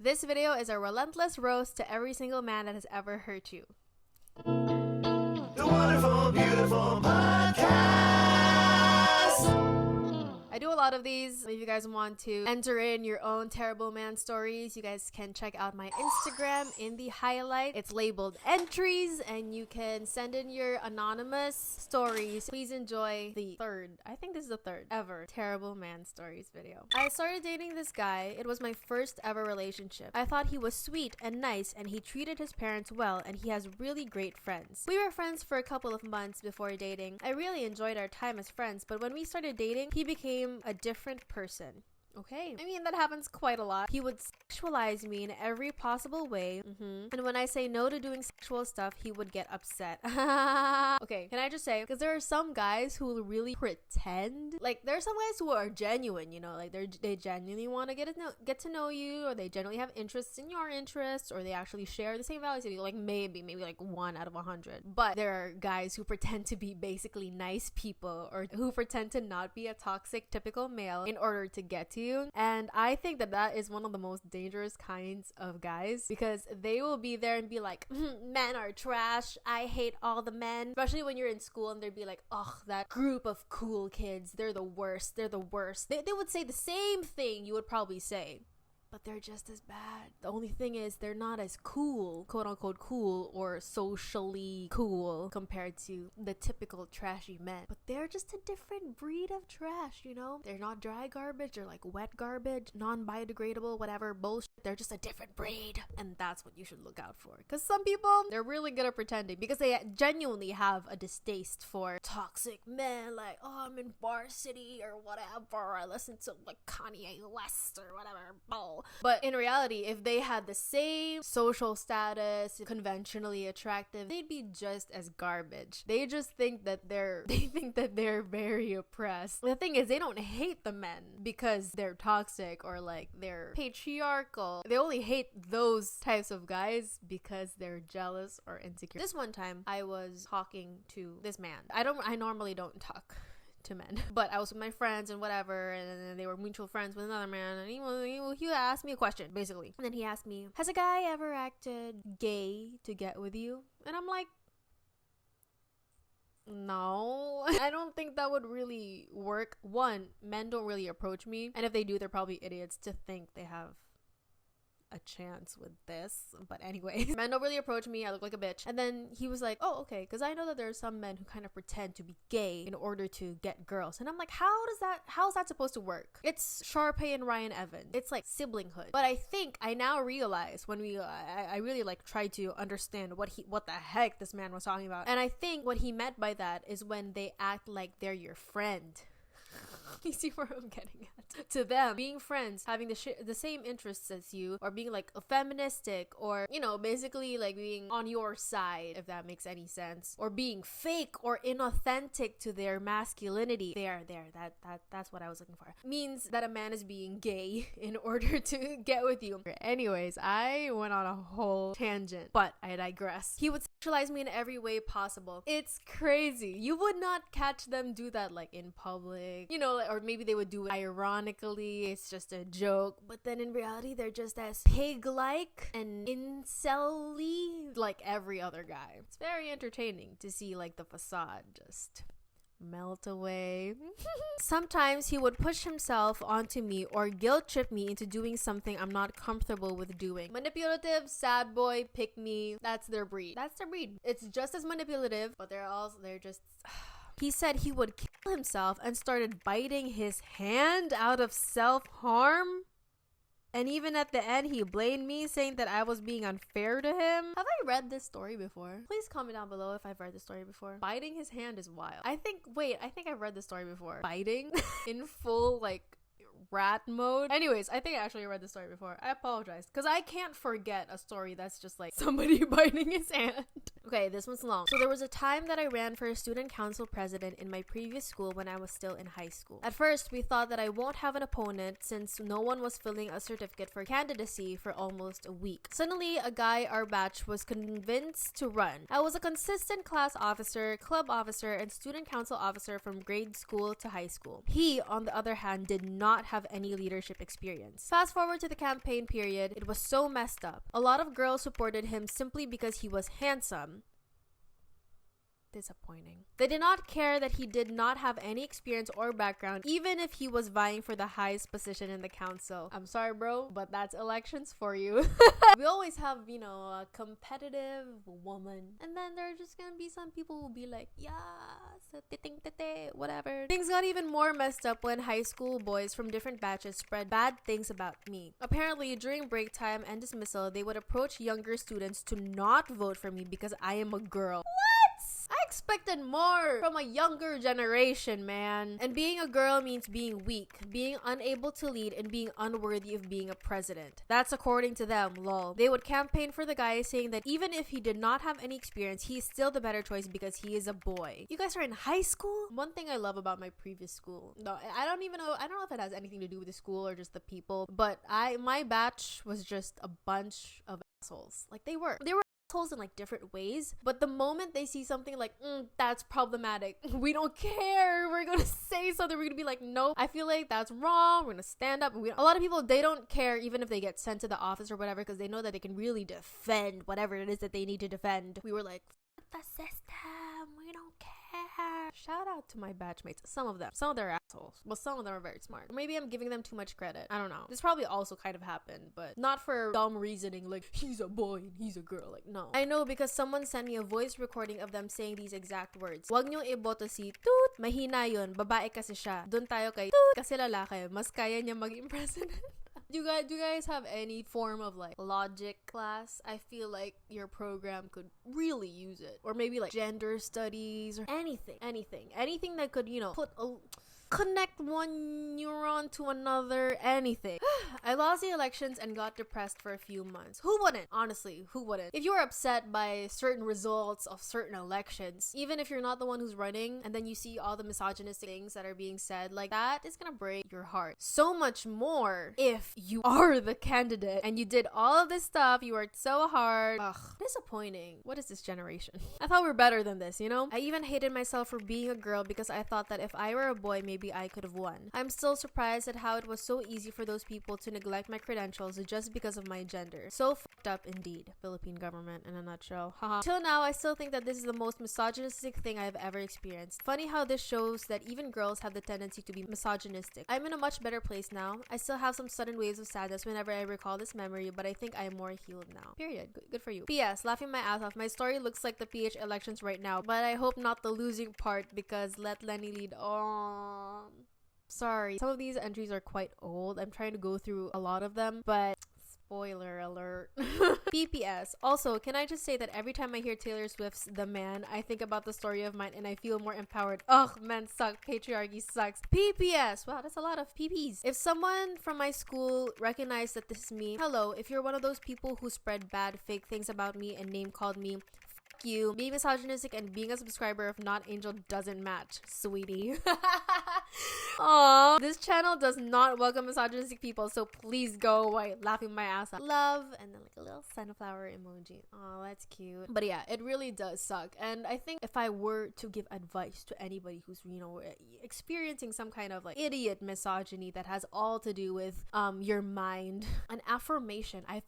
This video is a relentless roast to every single man that has ever hurt you. The wonderful, beautiful podcast. I do a lot of these. If you guys want to enter in your own terrible man stories, you guys can check out my Instagram in the highlight. It's labeled entries, and you can send in your anonymous stories. Please enjoy the third, I think this is the third ever terrible man stories video. I started dating this guy. It was my first ever relationship. I thought he was sweet and nice, and he treated his parents well, and he has really great friends. We were friends for a couple of months before dating. I really enjoyed our time as friends, but when we started dating, he became a different person. Okay. I mean, that happens quite a lot. He would sexualize me in every possible way. And when I say no to doing sexual stuff, he would get upset. Okay, can I just say, because there are some guys who really pretend. Like, there are some guys who are genuine, you know, like they genuinely want to get to know you, or they genuinely have interests in your interests, or they actually share the same values as you, like maybe like 1 out of 100. But there are guys who pretend to be basically nice people, or who pretend to not be a toxic typical male in order to get to you. And I think that is one of the most dangerous kinds of guys, because they will be there and be like, men are trash, I hate all the men, especially when you're in school, and they'd be like, oh, that group of cool kids, they're the worst, they would say the same thing you would probably say, but they're just as bad. The only thing is they're not as cool, quote unquote cool, or socially cool compared to the typical trashy men. But they're just a different breed of trash, you know? They're not dry garbage, they're like wet garbage, non-biodegradable, whatever bullshit. They're just a different breed. And that's what you should look out for. Because some people, they're really good at pretending, because they genuinely have a distaste for toxic men. Like, oh, I'm in Varsity or whatever, I listen to like Kanye West or whatever, bull. But in reality, if they had the same social status, conventionally attractive, they'd be just as garbage. They just think that they're very oppressed. The thing is, they don't hate the men because they're toxic or like they're patriarchal. They only hate those types of guys because they're jealous or insecure. This one time, I was talking to this man. I normally don't talk to men, but I was with my friends and whatever, and then they were mutual friends with another man, and he asked me a question basically, and then he asked me, has a guy ever acted gay to get with you? And I'm like, no, I don't think that would really work. One, men don't really approach me, and if they do, they're probably idiots to think they have a chance with this. But anyway, men don't really approach me. I look like a bitch. And then he was like, oh, okay, because I know that there are some men who kind of pretend to be gay in order to get girls. And I'm like, how is that supposed to work? It's Sharpay and Ryan Evans. It's like siblinghood. But I think I now realize when I really like try to understand what the heck this man was talking about. And I think what he meant by that is when they act like they're your friend. You see where I'm getting at? To them, being friends, having the same interests as you, or being like feministic, or, you know, basically like being on your side, if that makes any sense, or being fake or inauthentic to their masculinity. That's what I was looking for. Means that a man is being gay in order to get with you. Anyways, I went on a whole tangent, but I digress. He would sexualize me in every way possible. It's crazy. You would not catch them do that like in public, you know, or maybe they would do it ironically, it's just a joke, but then in reality they're just as pig-like and incel-y like every other guy. It's very entertaining to see like the facade just melt away. Sometimes he would push himself onto me or guilt trip me into doing something I'm not comfortable with doing. Manipulative, sad boy, pick me, that's their breed. It's just as manipulative, but they're just he said he would kill himself and started biting his hand out of self-harm. And even at the end, he blamed me, saying that I was being unfair to him. Have I read this story before? Please comment down below if I've read this story before. Biting his hand is wild. I think I've read this story before. Biting in full, like, rat mode. Anyways, I think I actually read the story before. I apologize, because I can't forget a story that's just like somebody biting his hand. Okay, this one's long. So there was a time that I ran for a student council president in my previous school when I was still in high school. At first, we thought that I won't have an opponent since no one was filling a certificate for candidacy for almost a week. Suddenly, a guy our batch was convinced to run. I was a consistent class officer, club officer, and student council officer from grade school to high school. He, on the other hand, did not have have any leadership experience. Fast forward to the campaign period, it was so messed up. A lot of girls supported him simply because he was handsome. Disappointing. They did not care that he did not have any experience or background, even if he was vying for the highest position in the council. I'm sorry, bro, but that's elections for you. We always have, a competitive woman, and then there are just gonna be some people who will be like, yeah, whatever. Things got even more messed up when high school boys from different batches spread bad things about me. Apparently, during break time and dismissal, they would approach younger students to not vote for me because I am a girl. I expected more from a younger generation, man. And being a girl means being weak, being unable to lead, and being unworthy of being a president. That's according to them, lol. They would campaign for the guy, saying that even if he did not have any experience, he is still the better choice because he is a boy. You guys are in high school? One thing I love about my previous school, no, I don't know if it has anything to do with the school or just the people, but my batch was just a bunch of assholes. Like, they were assholes in like different ways, but the moment they see something like that's problematic, we don't care, we're gonna say something, we're gonna be like, nope, I feel like that's wrong, we're gonna stand up. A lot of people, they don't care even if they get sent to the office or whatever, because they know that they can really defend whatever it is that they need to defend. We were like, fuck the system, we don't care. Shout out to my batchmates. Some of them are assholes, but some of them are very smart. Maybe I'm giving them too much credit, I don't know. This probably also kind of happened, but not for dumb reasoning like he's a boy and he's a girl. Like, no, I know because someone sent me a voice recording of them saying these exact words. Wag niyong iboto si Toot, mahina yun, babae kasi siya. Dun tayo kay Toot kasi lalaki, mas kaya niya maging president. Do you guys have any form of like logic class? I feel like your program could really use it. Or maybe like gender studies or anything that could, connect one neuron to another, anything. I lost the elections and got depressed for a few months. Who wouldn't? Honestly, who wouldn't? If you're upset by certain results of certain elections, even if you're not the one who's running, and then you see all the misogynistic things that are being said, like, that is gonna break your heart. So much more if you are the candidate and you did all of this stuff, you worked so hard. Ugh, disappointing. What is this generation? I thought we were better than this, I even hated myself for being a girl because I thought that if I were a boy, maybe I could have won. I'm still surprised at how it was so easy for those people to neglect my credentials just because of my gender. So fucked up indeed. Philippine government in a nutshell. Haha. Till now, I still think that this is the most misogynistic thing I've ever experienced. Funny how this shows that even girls have the tendency to be misogynistic. I'm in a much better place now. I still have some sudden waves of sadness whenever I recall this memory, but I think I am more healed now. Period. Good for you. P.S. Laughing my ass off. My story looks like the PH elections right now, but I hope not the losing part because let Lenny lead. Sorry, some of these entries are quite old. I'm trying to go through a lot of them, but spoiler alert. PPS. Also, can I just say that every time I hear Taylor Swift's The Man, I think about the story of mine and I feel more empowered. Ugh, men suck. Patriarchy sucks. PPS. Wow, that's a lot of PPs. If someone from my school recognized that this is me, hello, if you're one of those people who spread bad, fake things about me and name called me, you. Being misogynistic and being a subscriber of Not Angel doesn't match, sweetie. Aww. This channel does not welcome misogynistic people, so please go away. Laughing my ass off. Love, and then like a little sunflower emoji. Oh, that's cute. But yeah, it really does suck. And I think if I were to give advice to anybody who's, experiencing some kind of like idiot misogyny that has all to do with your mind, an affirmation. I've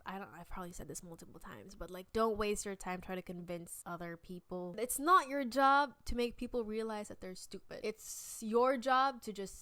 probably said this multiple times, but like, don't waste your time trying to convince other people. It's not your job to make people realize that they're stupid. It's your job to just,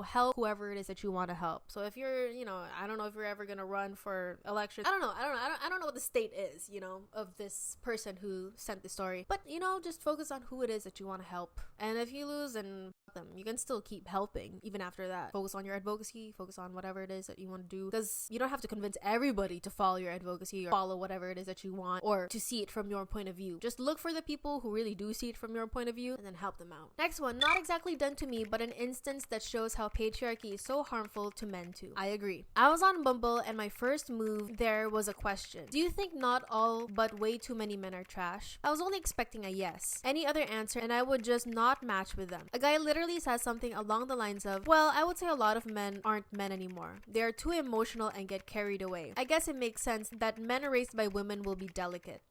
help whoever it is that you want to help. So if you're, I don't know if you're ever gonna run for election. I don't know what the state is, of this person who sent the story. But, just focus on who it is that you want to help. And if you lose, and them, you can still keep helping even after that. Focus on your advocacy, focus on whatever it is that you want to do, because you don't have to convince everybody to follow your advocacy or follow whatever it is that you want or to see it from your point of view. Just look for the people who really do see it from your point of view and then help them out. Next one, not exactly done to me, but an instance that shows how patriarchy is so harmful to men too. I agree. I was on Bumble and my first move there was a question. Do you think not all but way too many men are trash? I was only expecting a yes. Any other answer and I would just not match with them. A guy literally says something along the lines of, well, I would say a lot of men aren't men anymore. They are too emotional and get carried away. I guess it makes sense that men raised by women will be delicate.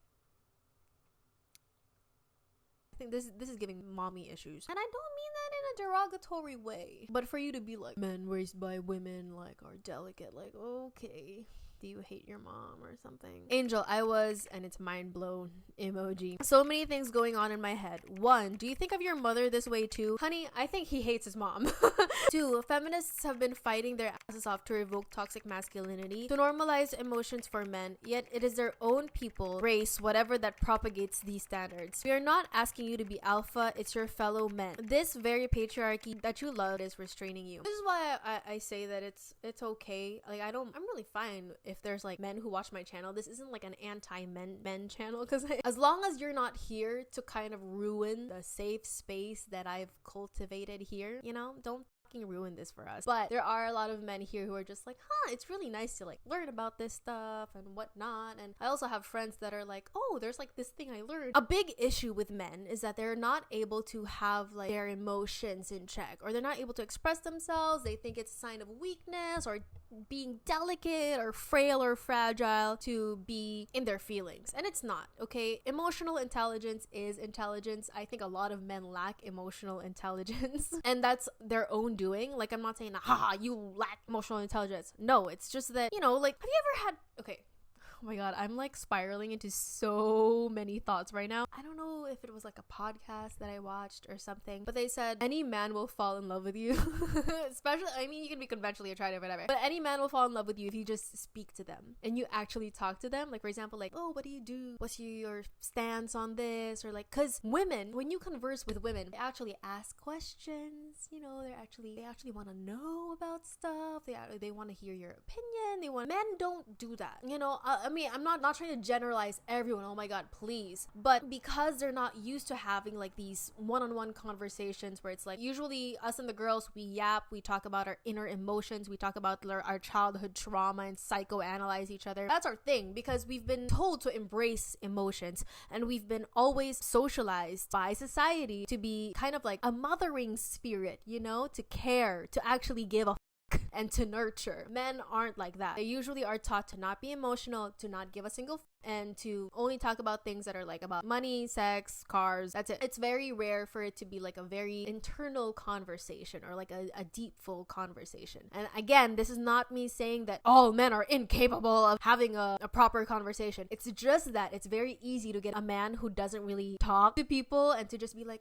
I think this is giving mommy issues. And I don't mean that in a derogatory way. But for you to be like, men raised by women like are delicate, like, okay. Do you hate your mom or something? Angel, I was, and it's mind blown emoji. So many things going on in my head. 1, do you think of your mother this way too? Honey, I think he hates his mom. 2, feminists have been fighting their asses off to revoke toxic masculinity, to normalize emotions for men, yet it is their own people, race, whatever that propagates these standards. We are not asking you to be alpha, it's your fellow men. This very patriarchy that you love is restraining you. This is why I say that it's okay. Like, I'm really fine if there's like men who watch my channel. This isn't like an anti-men channel, because as long as you're not here to kind of ruin the safe space that I've cultivated here, you know, don't ruin this for us. But there are a lot of men here who are just like, it's really nice to like learn about this stuff and whatnot. And I also have friends that are like, oh, there's like this thing I learned. A big issue with men is that they're not able to have like their emotions in check, or they're not able to express themselves. They think it's a sign of weakness or being delicate or frail or fragile to be in their feelings, and it's not. Okay, emotional intelligence is intelligence. I think a lot of men lack emotional intelligence and that's their own doing. Like, I'm not saying you lack emotional intelligence. No, it's just that, you know, like, have you ever had, okay, oh my god, I'm like spiraling into so many thoughts right now. I don't know if it was like a podcast that I watched or something, but they said any man will fall in love with you. Especially, I mean, you can be conventionally attractive, whatever, but any man will fall in love with you if you just speak to them and you actually talk to them. Like, for example, like, oh, what do you do? What's your stance on this? Or like, because women, when you converse with women, they actually ask questions. You know, they actually want to know about stuff. They want to hear your opinion. Men don't do that. You know, I mean, I'm not trying to generalize everyone, oh my god, please, but because they're not used to having like these one-on-one conversations where it's like, usually us and the girls, we yap, we talk about our inner emotions, we talk about our childhood trauma and psychoanalyze each other. That's our thing, because we've been told to embrace emotions, and we've been always socialized by society to be kind of like a mothering spirit, you know, to care, to actually give a and to nurture. Men aren't like that. They usually are taught to not be emotional, to not give a single and to only talk about things that are like about money, sex, cars. That's it. It's very rare for it to be like a very internal conversation or like a deep, full conversation. And again, this is not me saying that all men are incapable of having a proper conversation. It's just that it's very easy to get a man who doesn't really talk to people and to just be like,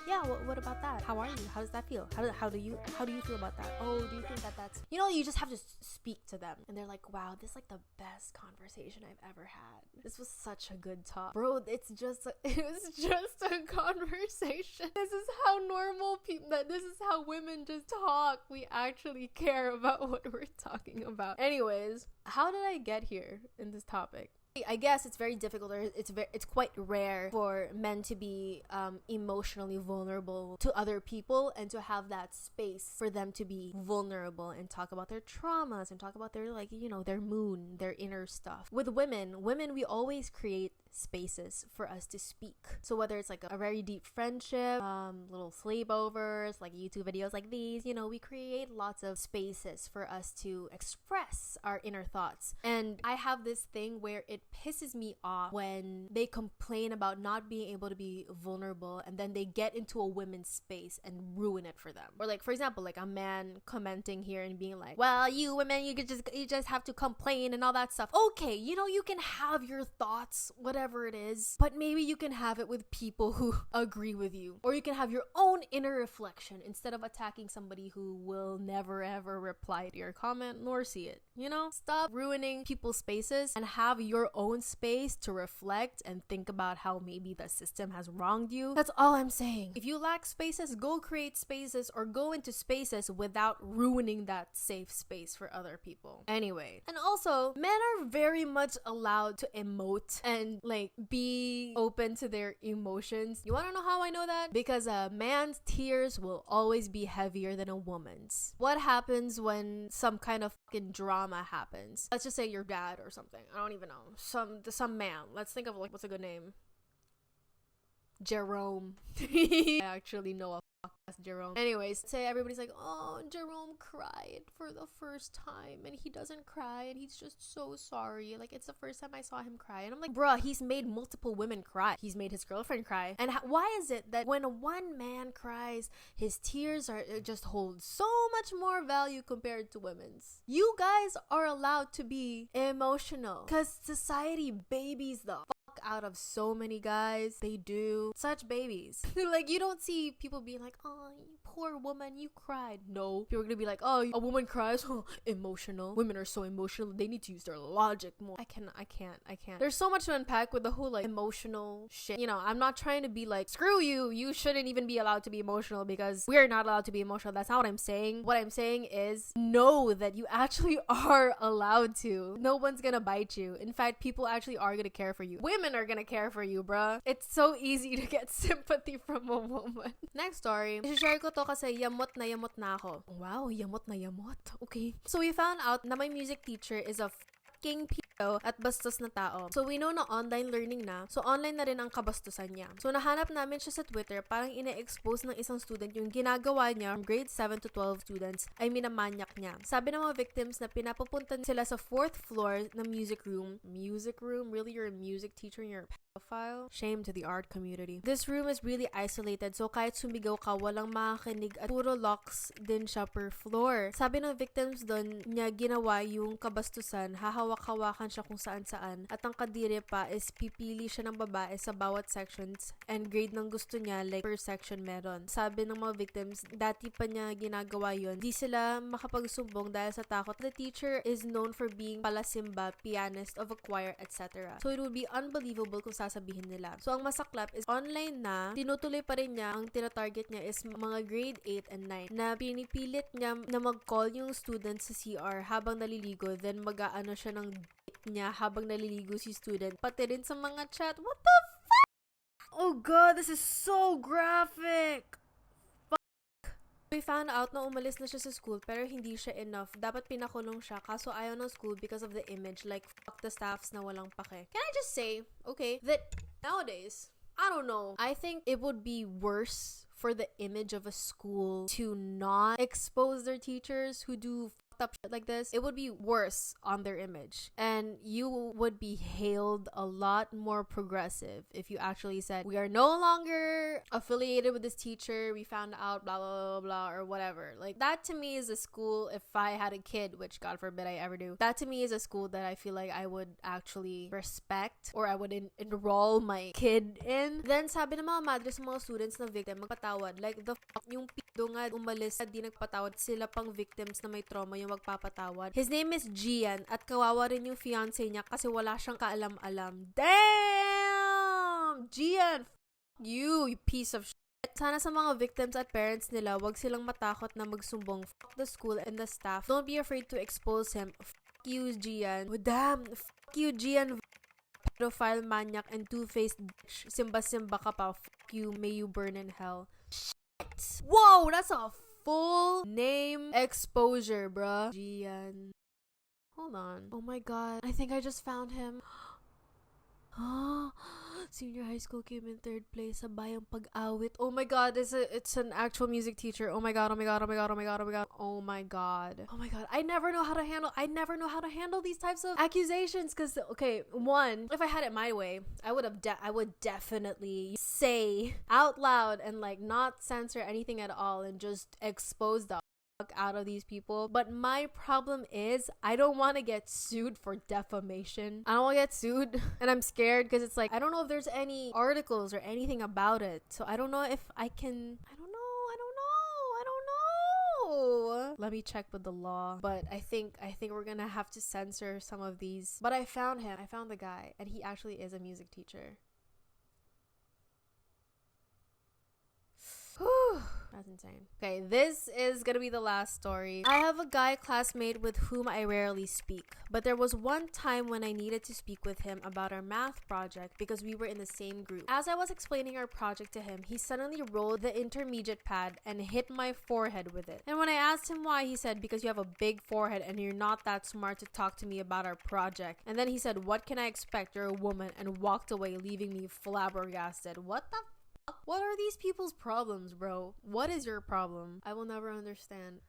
yeah, what about that? How are you? How does that feel? How do you feel about that? Oh, do you think that's, you know, you just have to speak to them and they're like, wow, this is like the best conversation I've ever had. This was such a good talk, bro. It was just a conversation. This is how normal people, this is how women just talk. We actually care about what we're talking about. Anyways, how did I get here in this topic? I guess it's very difficult, or it's quite rare for men to be emotionally vulnerable to other people and to have that space for them to be vulnerable and talk about their traumas and talk about their, like, you know, their moon, their inner stuff. With women, we always create spaces for us to speak. So whether it's like a very deep friendship, little sleepovers, like YouTube videos like these, you know, we create lots of spaces for us to express our inner thoughts. And I have this thing where it pisses me off when they complain about not being able to be vulnerable and then they get into a women's space and ruin it for them. Or like, for example, like a man commenting here and being like, well, you women, you just have to complain and all that stuff. Okay, you know, you can have your thoughts, whatever it is, but maybe you can have it with people who agree with you, or you can have your own inner reflection instead of attacking somebody who will never ever reply to your comment nor see it. You know, stop ruining people's spaces and have your own space to reflect and think about how maybe the system has wronged you. That's all I'm saying. If you lack spaces, go create spaces or go into spaces without ruining that safe space for other people. Anyway, and also, men are very much allowed to emote and like be open to their emotions. You want to know how I know that? Because a man's tears will always be heavier than a woman's. What happens when some kind of fucking drama happens? Let's just say your dad or something. I don't even know. Some man. Let's think of like, what's a good name? Jerome. I actually know a Jerome. Anyways, say everybody's like, oh, Jerome cried for the first time and he doesn't cry and he's just so sorry. Like, it's the first time I saw him cry. And I'm like, bruh, he's made multiple women cry. He's made his girlfriend cry. And why is it that when one man cries, his tears just hold so much more value compared to women's? You guys are allowed to be emotional because society babies the out of so many guys. They do such babies. Like, you don't see people being like, oh, you poor woman, you cried. No, people are gonna be like, oh, a woman cries, oh, emotional. Women are so emotional, they need to use their logic more. I can't. There's so much to unpack with the whole like emotional shit. You know, I'm not trying to be like, screw you, you shouldn't even be allowed to be emotional because we're not allowed to be emotional. That's not what I'm saying. What I'm saying is know that you actually are allowed to. No one's gonna bite you. In fact, people actually are gonna care for you. Women are gonna care for you, bruh. It's so easy to get sympathy from a woman. Next story. I-share ko to kasi yamot na ako. Wow, yamot na yamot. Okay. So we found out na my music teacher is a fucking pedo at bastos na tao. So we know na online learning na. So online na rin ang kabastusan niya. So nahanap namin siya sa Twitter, parang ina-expose ng isang student yung ginagawa niya from grade 7 to 12 students ay minamanyak niya. Sabi ng mga victims na pinapapunta sila sa 4th floor ng music room. Music room? Really? You're a music teacher and you're a pedophile? Shame to the art community. This room is really isolated, so kahit sumigaw ka, walang makakinig at puro locks din siya per floor. Sabi ng victims doon niya ginawa yung kabastusan, hahawak-hawakan siya kung saan-saan, at ang kadire pa is pipili siya ng babae sa bawat sections and grade ng gusto niya, like per section meron. Sabi ng mga victims, dati pa niya ginagawa yun. Di sila makapagsumbong dahil sa takot. The teacher is known for being palasimba, pianist of a choir, etc. So it would be unbelievable kung sasabihin nila. So ang masaklap is online na, tinutuloy pa rin niya, ang tinatarget niya is mga grade 8 and 9 na pinipilit niya na mag-call yung student sa CR habang naliligo, then mag-aano siya ng niya habang naliligo si student. Pati rin sa mga chat. What the fuck? Oh god, this is so graphic. We found out na umalis na siya sa school pero hindi siya enough. Dapat pinakulong siya kaso ayaw ng school because of the image. Like, fuck the staffs na walang pake. Can I just say, okay, that nowadays, I don't know, I think it would be worse for the image of a school to not expose their teachers who do up shit like this. It would be worse on their image, and you would be hailed a lot more progressive if you actually said, we are no longer affiliated with this teacher, we found out blah blah blah blah or whatever. Like, that to me is a school, if I had a kid, which God forbid I ever do, that to me is a school that I feel like I would actually respect or I would enroll my kid in. Then sabi ng mga madre sa mga students na victim magpatawad, like the fuck, yung pido nga umalis at di nagpatawad, sila pang victims na may trauma yung magpapatawad. His name is Gian at kawawa rin yung fiancé niya kasi wala siyang kaalam-alam. Damn! Gian, you piece of shit. Sana sa mga victims at parents nila, wag silang matakot na magsumbong. Fuck the school and the staff. Don't be afraid to expose him. Fuck you, Gian. Oh, damn! Fuck you, Gian. Pedophile, maniac, and two-faced bitch. Simba-simba ka pa. Fuck you. May you burn in hell. Shit! Whoa! That's a full name exposure, bruh. Gian. Hold on. Oh my god. I think I just found him. Senior high school came in 3rd place sa Bayang Pag-awit. Oh my god, it's an actual music teacher. Oh my god, oh my god, oh my god, oh my god, oh my god. Oh my god. Oh my god. I never know how to handle these types of accusations cuz okay, one, if I had it my way, I would definitely say out loud and like not censor anything at all and just expose the out of these people. But my problem is I don't want to get sued for defamation. I don't want to get sued and I'm scared because it's like I don't know if there's any articles or anything about it. So I don't know if I can. I don't know. Let me check with the law. But I think we're gonna have to censor some of these. But I found him. I found the guy and he actually is a music teacher. That's insane. Okay, this is gonna be the last story. I have a guy classmate with whom I rarely speak, but there was one time when I needed to speak with him about our math project because we were in the same group. As I was explaining our project to him, he suddenly rolled the intermediate pad and hit my forehead with it. And when I asked him why, he said, because you have a big forehead and you're not that smart to talk to me about our project. And then he said, what can I expect? You're a woman, and walked away, leaving me flabbergasted. What the What are these people's problems, bro? What is your problem? I will never understand.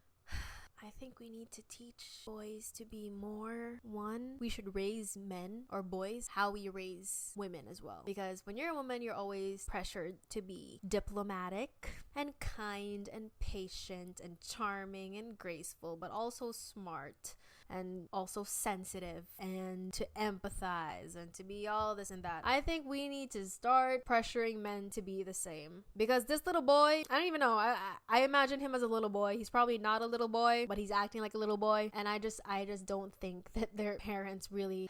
I think we need to teach boys to be more. One, we should raise men or boys how we raise women as well. Because when you're a woman, you're always pressured to be diplomatic and kind and patient and charming and graceful, but also smart and also sensitive and to empathize and to be all this and that. I think we need to start pressuring men to be the same. Because this little boy, I don't even know. I imagine him as a little boy. He's probably not a little boy, but he's acting like a little boy. And I just don't think that their parents really...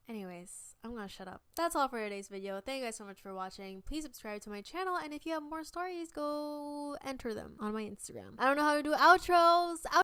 Anyways, I'm gonna shut up. That's all for today's video. Thank you guys so much for watching. Please subscribe to my channel, and if you have more stories, go enter them on my Instagram. I don't know how to do outros.